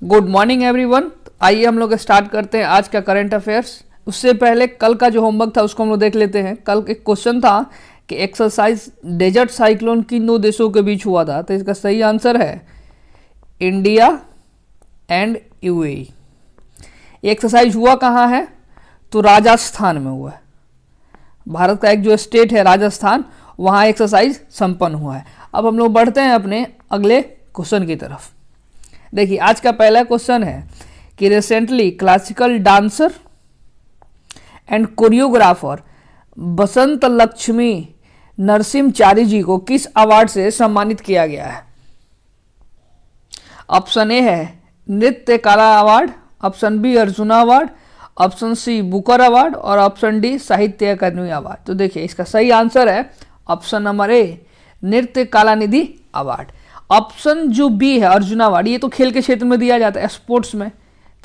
Good morning everyone. आइए हम लोग स्टार्ट करते हैं आज का करंट अफेयर्स। उससे पहले कल का जो होमवर्क था उसको हम लोग देख लेते हैं। कल एक क्वेश्चन था कि एक्सरसाइज डेजर्ट साइक्लोन किन दो देशों के बीच हुआ था, तो इसका सही आंसर है इंडिया एंड यूएई। ये एक्सरसाइज हुआ कहाँ है? तो राजस्थान में हुआ है। भारत का एक जो स्टेट है राजस्थान, वहाँ एक्सरसाइज संपन्न हुआ है। अब हम लोग बढ़ते हैं अपने अगले क्वेश्चन की तरफ। देखिए आज का पहला क्वेश्चन है कि recently classical dancer and choreographer Basant Lakshmi Narasimhachari ji को किस अवार्ड से सम्मानित किया गया है? ऑप्शन ए है Nritya Kala award, option B Arjuna award, option C Booker award और option D Sahitya Akademi award. तो देखिए इसका सही आंसर है ऑप्शन नंबर ए नृत्य कलानिधि अवार्ड। ऑप्शन जो बी है अर्जुना अवार्ड, ये तो खेल के क्षेत्र में दिया जाता है, स्पोर्ट्स में,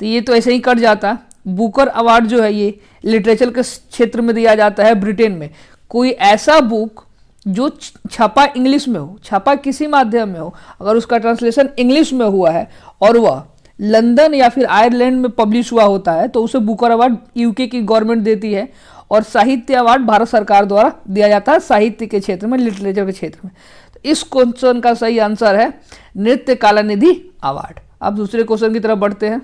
तो ये तो ऐसे ही कट जाता। बुकर अवार्ड जो है ये लिटरेचर के क्षेत्र में दिया जाता है ब्रिटेन में। कोई ऐसा बुक जो छपा इंग्लिश में हो, छपा किसी माध्यम में हो, अगर उसका ट्रांसलेशन इंग्लिश में हुआ है और वह लंदन या फिर आयरलैंड में पब्लिश हुआ होता है तो उसे बुकर अवार्ड यूके की गवर्नमेंट देती है। और साहित्य अवार्ड भारत सरकार द्वारा दिया जाता है साहित्य के क्षेत्र में, लिटरेचर के क्षेत्र में। तो इस क्वेश्चन का सही आंसर है नृत्य कलानिधि अवार्ड। अब दूसरे क्वेश्चन की तरफ बढ़ते हैं।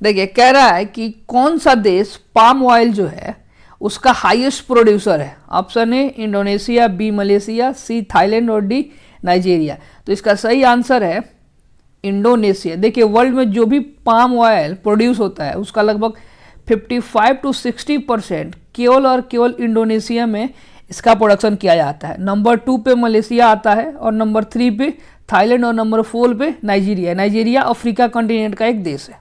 देखिए कह रहा है कि कौन सा देश पाम ऑयल जो है उसका हाईएस्ट प्रोड्यूसर है? Option A Indonesia, B Malaysia, C Thailand और डी नाइजीरिया। तो इसका सही आंसर है इंडोनेशिया। देखिए वर्ल्ड में जो भी पाम ऑयल प्रोड्यूस होता है उसका लगभग 55 to 60% केवल और केवल इंडोनेशिया में इसका प्रोडक्शन किया जाता है। नंबर 2 पे मलेशिया आता है और नंबर 3 पे थाईलैंड और नंबर 4 पे नाइजीरिया। नाइजीरिया अफ्रीका कॉन्टिनेंट का एक देश है।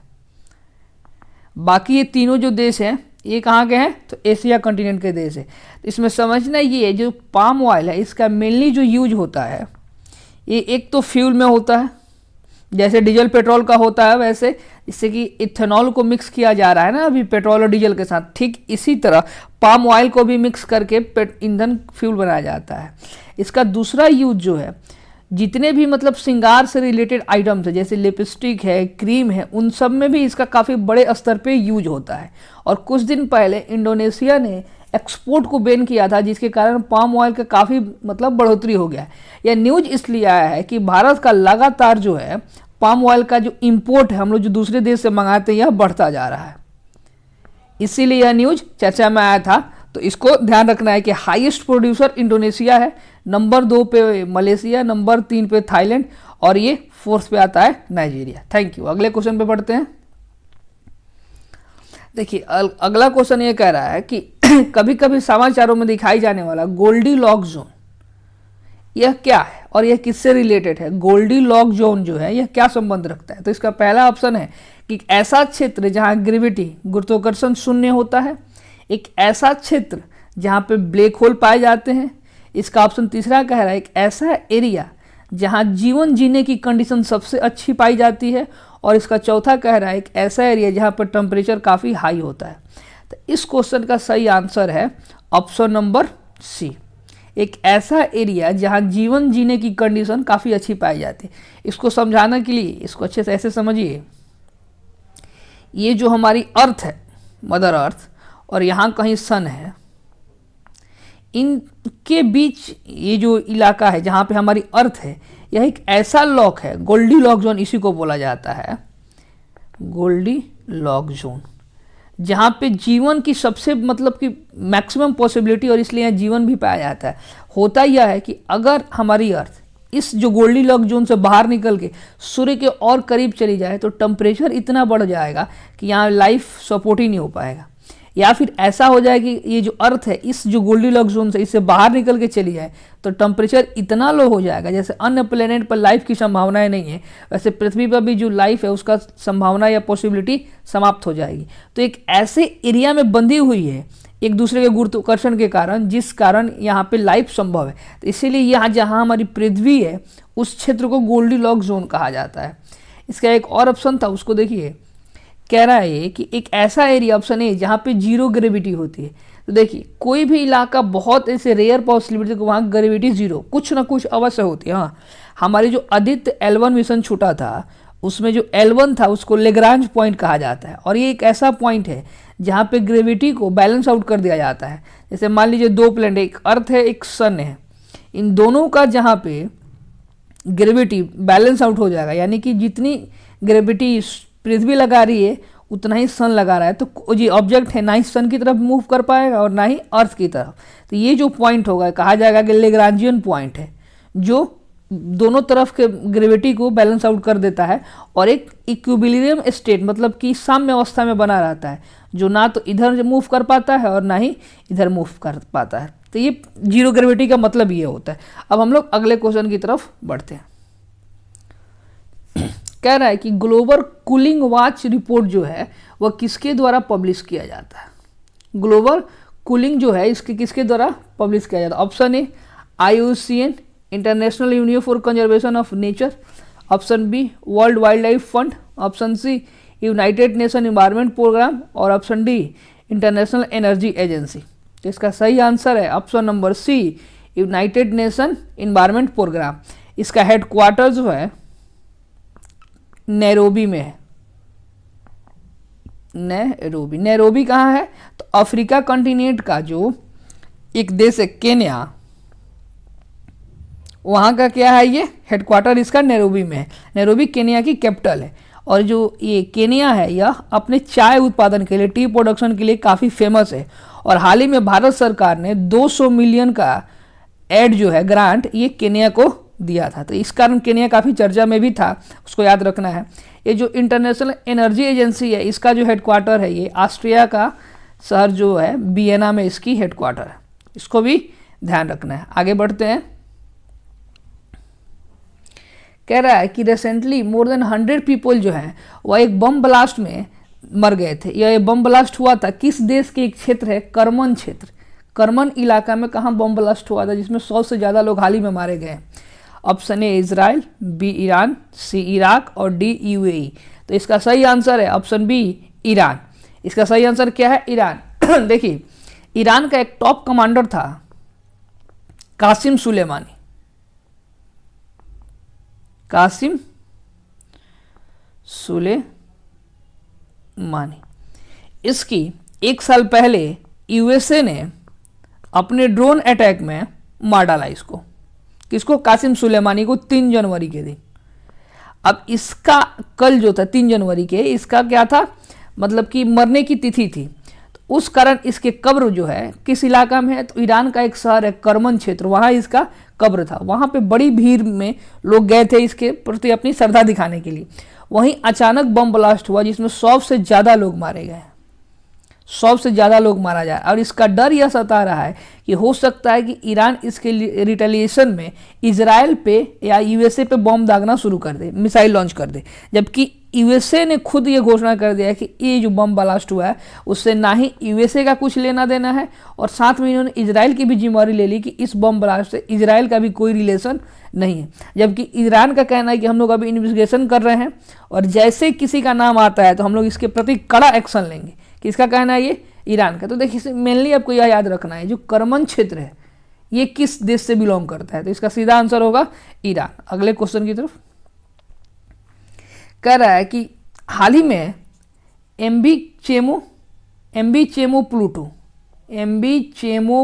बाकी ये तीनों जो देश हैं ये कहाँ के हैं? तो एशिया कॉन्टिनेंट के देश है। तो इसमें समझना ये है जो पाम ऑयल है इसका मेनली जो यूज होता है ये एक तो फ्यूल में होता है, जैसे डीजल पेट्रोल का होता है वैसे, इससे कि इथेनॉल को मिक्स किया जा रहा है ना अभी पेट्रोल और डीजल के साथ, ठीक इसी तरह पाम ऑयल को भी मिक्स करके ईंधन फ्यूल बनाया जाता है। इसका दूसरा यूज जो है जितने भी मतलब श्रृंगार से रिलेटेड आइटम्स है जैसे लिपस्टिक है, क्रीम है, उन सब में भी इसका काफ़ी बड़े स्तर पे यूज होता है। और कुछ दिन पहले इंडोनेशिया ने एक्सपोर्ट को बैन किया था जिसके कारण पाम ऑयल का काफ़ी मतलब बढ़ोतरी हो गया है। यह न्यूज इसलिए आया है कि भारत का लगातार जो है पाम ऑयल का जो इंपोर्ट है हम लोग जो दूसरे देश से मंगाते हैं यह बढ़ता जा रहा है, इसीलिए यह न्यूज चर्चा में आया था। तो इसको ध्यान रखना है कि हाईएस्ट प्रोड्यूसर इंडोनेशिया है, नंबर 2 पे मलेशिया, नंबर 3 पे थाईलैंड और ये 4th पे आता है नाइजीरिया। Thank you. अगले क्वेश्चन पे बढ़ते हैं। देखिए अगला क्वेश्चन ये कह रहा है कि कभी कभी समाचारों में दिखाई जाने वाला गोल्डी लॉक जोन यह क्या है और यह किससे रिलेटेड है? गोल्डी लॉक जोन जो है यह क्या संबंध रखता है? तो इसका पहला ऑप्शन है कि ऐसा क्षेत्र जहां ग्रेविटी गुरुत्वाकर्षण शून्य होता है, एक ऐसा क्षेत्र जहां पे ब्लैक होल पाए जाते हैं। इसका ऑप्शन तीसरा कह रहा है एक ऐसा एरिया जहां जीवन जीने की कंडीशन सबसे अच्छी पाई जाती है और इसका चौथा कह रहा है एक ऐसा एरिया जहां पर टेम्परेचर काफ़ी हाई होता है। तो इस क्वेश्चन का सही आंसर है ऑप्शन नंबर सी, एक ऐसा एरिया जहां जीवन जीने की कंडीशन काफ़ी अच्छी पाई जाती है। इसको समझाने के लिए इसको अच्छे से ऐसे समझिए, ये जो हमारी अर्थ है मदर अर्थ और यहाँ कहीं सन है, इनके बीच ये जो इलाका है जहाँ पे हमारी अर्थ है यह एक ऐसा लॉक है, गोल्डी लॉक जोन इसी को बोला जाता है, गोल्डी लॉक जोन, जहाँ पे जीवन की सबसे मतलब कि मैक्सिमम पॉसिबिलिटी और इसलिए यहाँ जीवन भी पाया जाता है। होता यह है कि अगर हमारी अर्थ इस जो गोल्डी लॉक जोन से बाहर निकल के सूर्य के और करीब चली जाए तो टेम्परेचर इतना बढ़ जाएगा कि यहाँ लाइफ सपोर्ट ही नहीं हो पाएगा। या फिर ऐसा हो जाए कि ये जो अर्थ है इस जो गोल्डी लॉक जोन से इससे बाहर निकल के चली जाए तो टेम्परेचर इतना लो हो जाएगा जैसे अन्य प्लेनेट पर लाइफ की संभावनाएं नहीं है वैसे पृथ्वी पर भी जो लाइफ है उसका संभावना या पॉसिबिलिटी समाप्त हो जाएगी। तो एक ऐसे एरिया में बंधी हुई है एक दूसरे के गुरुत्वाकर्षण के कारण जिस कारण यहाँ पे लाइफ संभव है। तो इसीलिए यहाँ जहाँ हमारी पृथ्वी है उस क्षेत्र को गोल्डी लॉक जोन कहा जाता है। इसका एक और ऑप्शन था उसको देखिए, कह रहा है कि एक ऐसा एरिया ऑप्शन है जहाँ पे जीरो ग्रेविटी होती है। तो देखिए कोई भी इलाका बहुत ऐसे रेयर पॉसिबिलिटी को वहाँ ग्रेविटी जीरो कुछ ना कुछ अवश्य होती है। हाँ हमारी जो आदित्य L1 मिशन छूटा था उसमें जो L1 था उसको लेग्रांज पॉइंट कहा जाता है, और ये एक ऐसा पॉइंट है जहाँ पे ग्रेविटी को बैलेंस आउट कर दिया जाता है। जैसे मान लीजिए दो प्लैनेट, एक अर्थ है एक सन है, इन दोनों का जहाँ पे ग्रेविटी बैलेंस आउट हो जाएगा, यानी कि जितनी ग्रेविटी पृथ्वी लगा रही है उतना ही सन लगा रहा है, तो ये ऑब्जेक्ट है ना ही सन की तरफ मूव कर पाएगा और ना ही अर्थ की तरफ। तो ये जो पॉइंट होगा कहा जाएगा कि लेग्रांजियन पॉइंट है, जो दोनों तरफ के ग्रेविटी को बैलेंस आउट कर देता है और एक इक्विलिब्रियम स्टेट मतलब कि साम्य अवस्था में बना रहता है, जो ना तो इधर मूव कर पाता है और ना ही इधर मूव कर पाता है। तो ये जीरो ग्रेविटी का मतलब ये होता है। अब हम लोग अगले क्वेश्चन की तरफ बढ़ते हैं। कह रहा है कि ग्लोबल कूलिंग वॉच रिपोर्ट जो है वह किसके द्वारा पब्लिश किया जाता है। ग्लोबल कूलिंग जो है इसके किसके द्वारा पब्लिश किया जाता है। Option A IUCN, international union for conservation of nature. Option B world wild life fund. Option C united nation environment programme. और option D international energy agency. तो इसका सही आंसर है option number C, united nation environment programme. इसका headquarter जो है Nairobi में है। नैरोबी कहाँ है? तो अफ्रीका कॉन्टिनेंट का जो एक देश है केन्या, वहाँ का क्या है, ये हेडक्वार्टर इसका नैरोबी में है। नैरोबी केन्या की कैपिटल है। और जो ये केन्या है यह अपने चाय उत्पादन के लिए, टी प्रोडक्शन के लिए काफ़ी फेमस है। और हाल ही में भारत सरकार ने 200 मिलियन का एड जो है ग्रांट ये केन्या को दिया था। तो इस कारण केन्या काफ़ी चर्चा में भी था, उसको याद रखना है। ये जो इंटरनेशनल एनर्जी एजेंसी है इसका जो हेडक्वार्टर है ये ऑस्ट्रिया का शहर जो है वियना में इसकी हेडक्वार्टर है, इसको भी ध्यान रखना है। आगे बढ़ते हैं। कह रहा है कि रिसेंटली मोर देन 100 पीपल जो हैं वह एक बम ब्लास्ट में मर गए थे। यह बम ब्लास्ट हुआ था किस देश के एक क्षेत्र है, कर्मन क्षेत्र। कर्मन इलाका में कहाँ बम ब्लास्ट हुआ था जिसमें 100 से ज़्यादा लोग हाल ही में मारे गए। Option A Israel, B Iran, C Iraq और डी UAE। तो इसका सही आंसर है ऑप्शन बी ईरान। इसका सही आंसर क्या है? ईरान। देखिए ईरान का एक टॉप कमांडर था कासिम सुलेमानी। कासिम सुलेमानी, इसकी एक साल पहले USA ने अपने ड्रोन अटैक में मार डाला इसको। किसको? कासिम सुलेमानी को 3 जनवरी के दिन। अब इसका कल जो था 3 जनवरी के, इसका क्या था, मतलब कि मरने की तिथि थी। तो उस कारण इसके कब्र जो है किस इलाका में है, तो ईरान का एक शहर है कर्मन क्षेत्र, वहाँ इसका कब्र था। वहाँ पे बड़ी भीड़ में लोग गए थे इसके प्रति अपनी श्रद्धा दिखाने के लिए। वहीं अचानक बम ब्लास्ट हुआ जिसमें 100 से ज़्यादा लोग मारे गए, 100 से ज़्यादा लोग मारा जाए। और इसका डर यह सता रहा है कि हो सकता है कि ईरान इसके रिटेलिएशन में इजराइल पे या USA पे बम दागना शुरू कर दे, मिसाइल लॉन्च कर दे। जबकि USA ने खुद ये घोषणा कर दिया है कि ये जो बम ब्लास्ट हुआ है उससे ना ही USA का कुछ लेना देना है, और साथ में इन्होंने इजराइल की भी जिम्मेवारी ले ली कि इस बम ब्लास्ट से इजराइल का भी कोई रिलेशन नहीं है। जबकि ईरान का कहना है कि हम लोग अभी इन्वेस्टिगेशन कर रहे हैं और जैसे किसी का नाम आता है तो हम लोग इसके प्रति कड़ा एक्शन लेंगे। किसका कहना है? ये ईरान का। तो देखिए मेनली आपको यह याद रखना है जो कर्मन क्षेत्र है ये किस देश से बिलोंग करता है, तो इसका सीधा आंसर होगा ईरान। अगले क्वेश्चन की तरफ। कह रहा है कि हाल ही में एमबी चेमो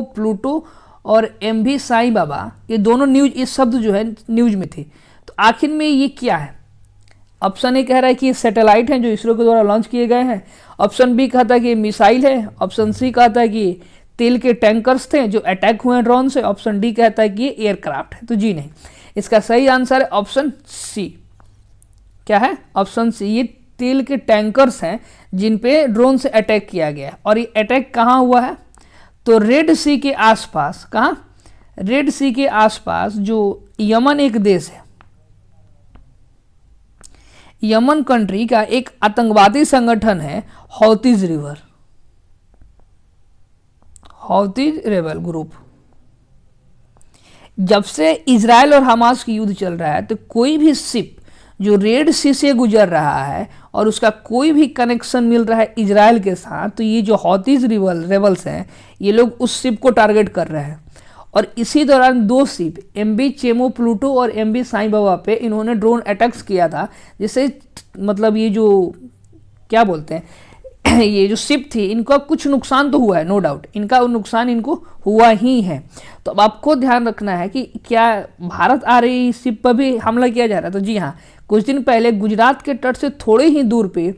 प्लूटो और MV साई बाबा, ये दोनों न्यूज, ये शब्द जो है न्यूज में थे। तो आखिर में ये क्या है? ऑप्शन ए कह रहा है कि ये सैटेलाइट हैं जो इसरो के द्वारा लॉन्च किए गए हैं। ऑप्शन बी कहता है कि ये मिसाइल है। ऑप्शन सी कहता है कि तेल के टैंकर्स थे जो अटैक हुए हैं ड्रोन से। ऑप्शन डी कहता है कि ये एयरक्राफ्ट है। तो जी नहीं, इसका सही आंसर है ऑप्शन सी। क्या है? ऑप्शन सी, ये तेल के टैंकर्स हैं जिन पे ड्रोन से अटैक किया गया है। और ये अटैक कहाँ हुआ है? तो रेड सी के आसपास। कहाँ? रेड सी के आसपास जो यमन एक देश है, यमन कंट्री का एक आतंकवादी संगठन है हौतीज रेबल ग्रुप। जब से इजराइल और हमास की युद्ध चल रहा है तो कोई भी शिप जो रेड सी से गुजर रहा है और उसका कोई भी कनेक्शन मिल रहा है इजराइल के साथ, तो ये जो हौतीज रेबल्स हैं ये लोग उस शिप को टारगेट कर रहे हैं। और इसी दौरान दो शिप MV चेमो प्लूटो और MV साईं बाबा पे इन्होंने ड्रोन अटैक्स किया था, जिससे मतलब ये जो क्या बोलते हैं ये जो शिप थी इनका कुछ नुकसान तो हुआ है, नो डाउट इनका नुकसान इनको हुआ ही है। तो अब आपको ध्यान रखना है कि क्या भारत आ रही शिप पर भी हमला किया जा रहा है? तो जी हाँ, कुछ दिन पहले गुजरात के तट से थोड़े ही दूर पे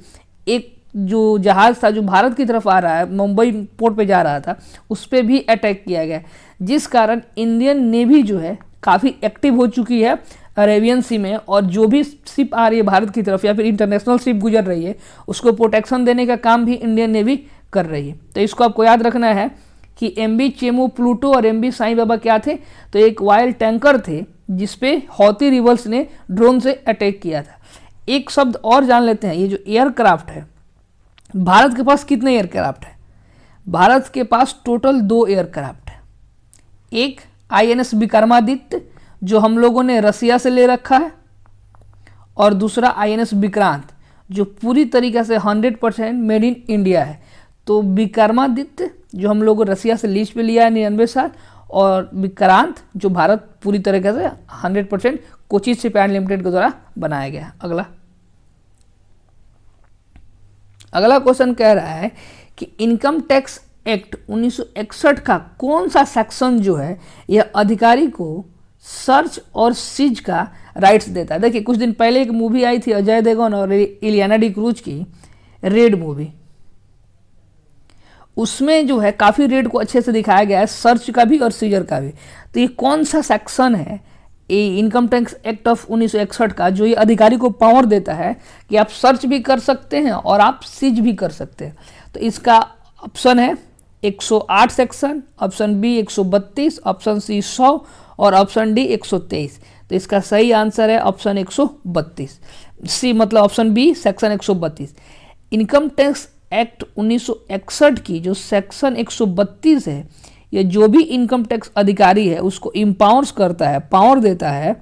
एक जो जहाज़ था जो भारत की तरफ आ रहा है, मुंबई पोर्ट पे जा रहा था, उस पर भी अटैक किया गया, जिस कारण इंडियन नेवी जो है काफ़ी एक्टिव हो चुकी है अरेबियन सी में, और जो भी शिप आ रही है भारत की तरफ या फिर इंटरनेशनल शिप गुजर रही है उसको प्रोटेक्शन देने का काम भी इंडियन नेवी कर रही है। तो इसको आपको याद रखना है कि MV चेमो प्लूटो और MV साईं बाबा क्या थे? तो एक वायल टैंकर थे जिसपे हौती रिबल्स ने ड्रोन से अटैक किया था। एक शब्द और जान लेते हैं, ये जो एयरक्राफ्ट है, भारत के पास कितने एयरक्राफ्ट है? भारत के पास टोटल 2 एयरक्राफ्ट है। एक INS विक्रमादित्य जो हम लोगों ने रसिया से ले रखा है, और दूसरा INS विक्रांत जो पूरी तरीके से 100% मेड इन इंडिया है। तो विक्रमादित्य जो हम लोगों रसिया से लीज पे लिया है 99 साल, और विक्रांत जो भारत पूरी तरीके से 100% कोची शिपयार्ड लिमिटेड के द्वारा बनाया गया। अगला क्वेश्चन कह रहा है कि इनकम टैक्स एक्ट 1961 का कौन सा सेक्शन जो है यह अधिकारी को सर्च और सीज का राइट्स देता है? देखिए, कुछ दिन पहले एक मूवी आई थी अजय देवगन और इलियाना डी क्रूज की, रेड मूवी, उसमें जो है काफ़ी रेड को अच्छे से दिखाया गया है, सर्च का भी और सीजर का भी। तो ये कौन सा सेक्शन है ये इनकम टैक्स एक्ट ऑफ 1961 का जो ये अधिकारी को पावर देता है कि आप सर्च भी कर सकते हैं और आप सीज भी कर सकते हैं? तो इसका ऑप्शन है 108 section, option B 132, option C 100 और ऑप्शन डी 123। तो इसका सही आंसर है ऑप्शन 132 सी, मतलब option B section 132। Income tax act 1961 की जो सेक्शन 132 है, ये जो भी इनकम टैक्स अधिकारी है उसको इम्पावर्स करता है, पावर देता है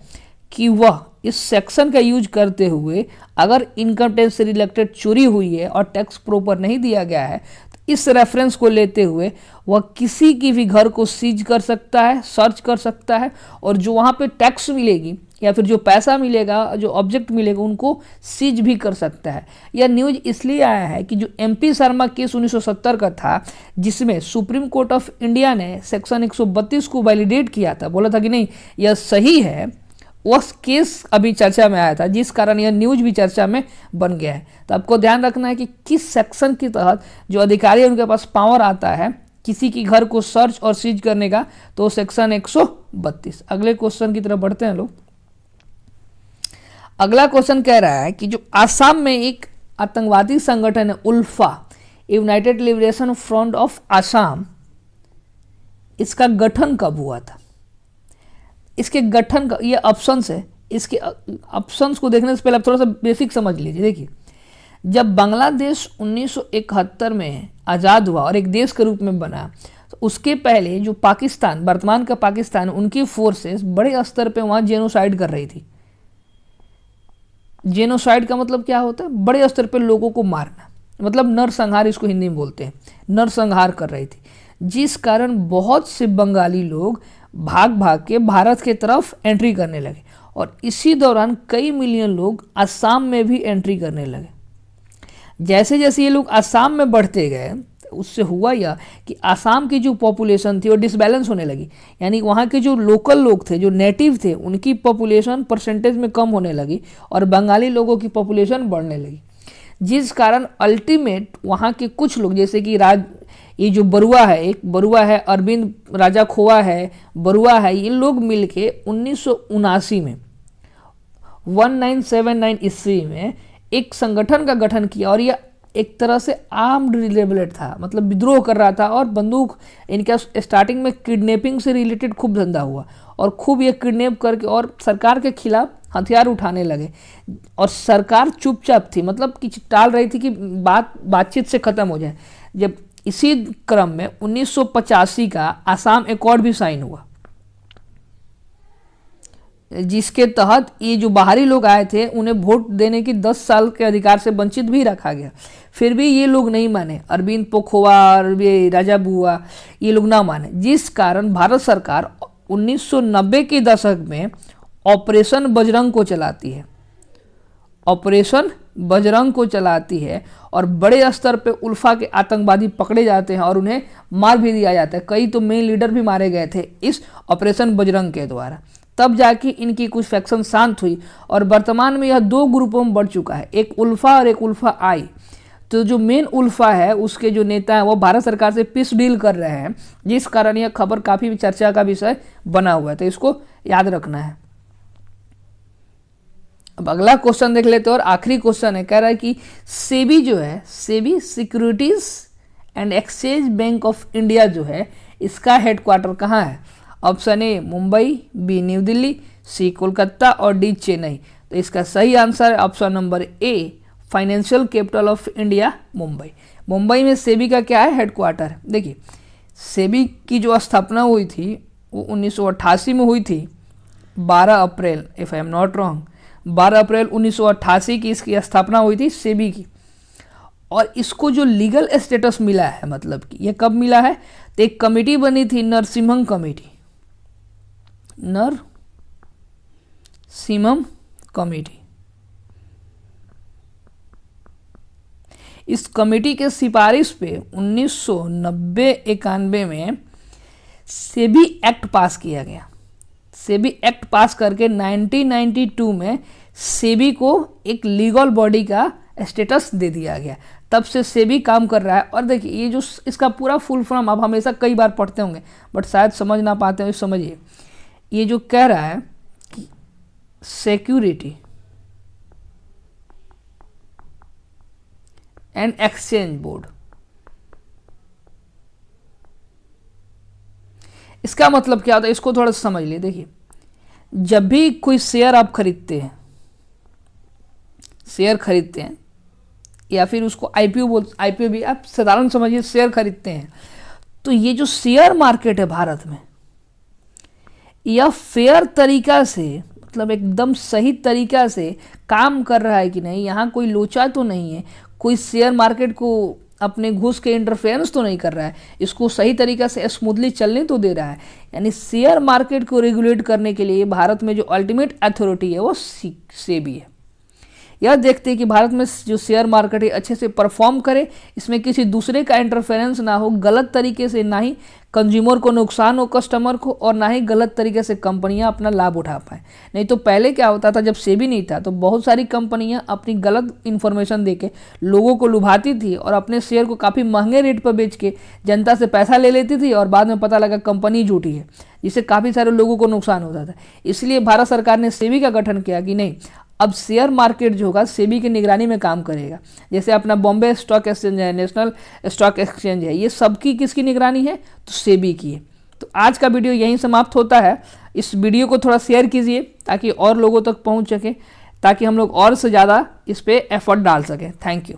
कि वह इस सेक्शन का यूज करते हुए अगर इनकम टैक्स से रिलेटेड चोरी हुई है और टैक्स प्रॉपर नहीं दिया गया है, तो इस रेफरेंस को लेते हुए वह किसी की भी घर को सीज कर सकता है, सर्च कर सकता है, और जो वहाँ पे टैक्स मिलेगी या फिर जो पैसा मिलेगा, जो ऑब्जेक्ट मिलेगा, उनको सीज भी कर सकता है। यह न्यूज इसलिए आया है कि जो MP शर्मा केस 1970 का था, जिसमें सुप्रीम कोर्ट ऑफ इंडिया ने सेक्शन 132 को वैलिडेट किया था, बोला था कि नहीं यह सही है, वह केस अभी चर्चा में आया था, जिस कारण यह न्यूज भी चर्चा में बन गया है। तो आपको ध्यान रखना है कि किस सेक्शन के तहत जो अधिकारी उनके पास पावर आता है किसी की घर को सर्च और सीज करने का, तो सेक्शन 132। अगले क्वेश्चन की तरफ बढ़ते हैं लोग। अगला क्वेश्चन कह रहा है कि जो आसाम में एक आतंकवादी संगठन है ULFA, United Liberation Front of Assam, इसका गठन कब हुआ था? इसके गठन का ये ऑप्शंस है, इसके ऑप्शंस को देखने से पहले आप थोड़ा सा बेसिक समझ लीजिए। देखिए, जब बांग्लादेश 1971 में आज़ाद हुआ और एक देश के रूप में बना, तो उसके पहले जो पाकिस्तान, वर्तमान का पाकिस्तान, उनकी फोर्सेस बड़े स्तर पे वहाँ जेनोसाइड कर रही थी। जेनोसाइड का मतलब क्या होता है? बड़े स्तर पे लोगों को मारना, मतलब नरसंहार इसको हिंदी में बोलते हैं, नरसंहार कर रही थी, जिस कारण बहुत से बंगाली लोग भाग भाग के भारत के तरफ एंट्री करने लगे, और इसी दौरान कई मिलियन लोग असम में भी एंट्री करने लगे। जैसे जैसे ये लोग असम में बढ़ते गए, उससे हुआ यह कि असम की जो पॉपुलेशन थी वो डिसबैलेंस होने लगी, यानी वहाँ के जो लोकल लोग थे, जो नेटिव थे, उनकी पॉपुलेशन परसेंटेज में कम होने लगी और बंगाली लोगों की पॉपुलेशन बढ़ने लगी, जिस कारण अल्टीमेट वहाँ के कुछ लोग, जैसे कि ये जो बरुआ है, एक बरुआ है, अरविंद राजा खोआ है, बरुआ है, ये लोग मिलके 1979 में 1979 ईस्वी में एक संगठन का गठन किया, और यह एक तरह से आर्म्ड रिबेलियन था, मतलब विद्रोह कर रहा था, और बंदूक, इनका स्टार्टिंग में किडनैपिंग से रिलेटेड खूब धंधा हुआ, और खूब ये किडनैप करके और सरकार के खिलाफ हथियार उठाने लगे, और सरकार चुपचाप थी, मतलब कि टाल रही थी कि बातचीत से ख़त्म हो जाए। जब इसी क्रम में 1985 का आसाम एकॉर्ड भी साइन हुआ, जिसके तहत ये जो बाहरी लोग आए थे उन्हें वोट देने की 10 साल के अधिकार से वंचित भी रखा गया। फिर भी ये लोग नहीं माने, अरविंद पोखोवा और ये राजा बुआ ये लोग ना माने, जिस कारण भारत सरकार 1990 के दशक में ऑपरेशन बजरंग को चलाती है। ऑपरेशन बजरंग को चलाती है और बड़े स्तर पे उल्फा के आतंकवादी पकड़े जाते हैं और उन्हें मार भी दिया जाता है। कई तो मेन लीडर भी मारे गए थे इस ऑपरेशन बजरंग के द्वारा। तब जाके इनकी कुछ फैक्शन शांत हुई और वर्तमान में यह 2 ग्रुपों में बढ़ चुका है, एक उल्फा और एक उल्फा आई। तो जो मेन उल्फा है उसके जो नेता हैं वो भारत सरकार से पीस डील कर रहे हैं, जिस कारण यह खबर काफ़ी चर्चा का विषय बना हुआ है, तो इसको याद रखना है। अब अगला क्वेश्चन देख लेते हैं और आखिरी क्वेश्चन है, कह रहा है कि सेबी जो है, SEBI securities and exchange bank of India जो है, इसका हेडक्वार्टर कहाँ है? Option A Mumbai, B New Delhi, C Kolkata और डी चेन्नई। तो इसका सही आंसर है option number A, financial capital of India Mumbai. Mumbai में सेबी का क्या है? हेडक्वार्टर। देखिए सेबी की जो स्थापना हुई थी वो 1988 में हुई थी, 12 April, if I am not wrong, 12 April 1988 की इसकी स्थापना हुई थी सेबी की। और इसको जो लीगल स्टेटस मिला है, मतलब कि ये कब मिला है? तो एक कमेटी बनी थी, नरसिम्हम कमेटी, नरसिम्हम कमेटी। इस कमेटी के सिफारिश पे 1990-91 में सेबी एक्ट पास किया गया। सेबी एक्ट पास करके 1992 में सेबी को एक लीगल बॉडी का स्टेटस दे दिया गया। तब से सेबी काम कर रहा है। और देखिए ये जो इसका पूरा फुल फॉर्म आप हमेशा कई बार पढ़ते होंगे बट शायद समझ ना पाते हो, समझिए ये जो कह रहा है कि सिक्योरिटी एंड एक्सचेंज बोर्ड, इसका मतलब क्या होता है इसको थोड़ा समझ लिए। देखिए जब भी कोई शेयर आप खरीदते हैं, शेयर खरीदते हैं या फिर उसको आईपीओ भी आप साधारण समझिए, शेयर खरीदते हैं, तो ये जो शेयर मार्केट है भारत में, यह फेयर तरीका से, मतलब एकदम सही तरीका से काम कर रहा है कि नहीं, यहाँ कोई लोचा तो नहीं है, कोई शेयर मार्केट को अपने घुस के इंटरफेरेंस तो नहीं कर रहा है, इसको सही तरीका से स्मूथली चलने तो दे रहा है। यानी शेयर मार्केट को रेगुलेट करने के लिए भारत में जो अल्टीमेट अथॉरिटी है वो सेबी है। यह देखते हैं कि भारत में जो शेयर मार्केट है अच्छे से परफॉर्म करे, इसमें किसी दूसरे का इंटरफेरेंस ना हो, गलत तरीके से ना ही कंज्यूमर को नुकसान हो, कस्टमर को, और ना ही गलत तरीके से कंपनियां अपना लाभ उठा पाए। नहीं तो पहले क्या होता था, जब सेबी नहीं था तो बहुत सारी कंपनियां अपनी गलत इन्फॉर्मेशन देके लोगों को लुभाती थी और अपने शेयर को काफ़ी महंगे रेट पर बेच के जनता से पैसा ले लेती थी और बाद में पता लगा कंपनी झूठी है, जिससे काफ़ी सारे लोगों को नुकसान होता था। इसलिए भारत सरकार ने सेबी का गठन किया कि नहीं, अब शेयर मार्केट जो होगा सेबी की निगरानी में काम करेगा। जैसे अपना बॉम्बे स्टॉक एक्सचेंज है, नेशनल स्टॉक एक्सचेंज है, ये सबकी किसकी निगरानी है? तो सेबी की है। तो आज का वीडियो यहीं समाप्त होता है। इस वीडियो को थोड़ा शेयर कीजिए ताकि और लोगों तक पहुंच सके, ताकि हम लोग और से ज़्यादा इस पर एफर्ट डाल सकें। Thank you.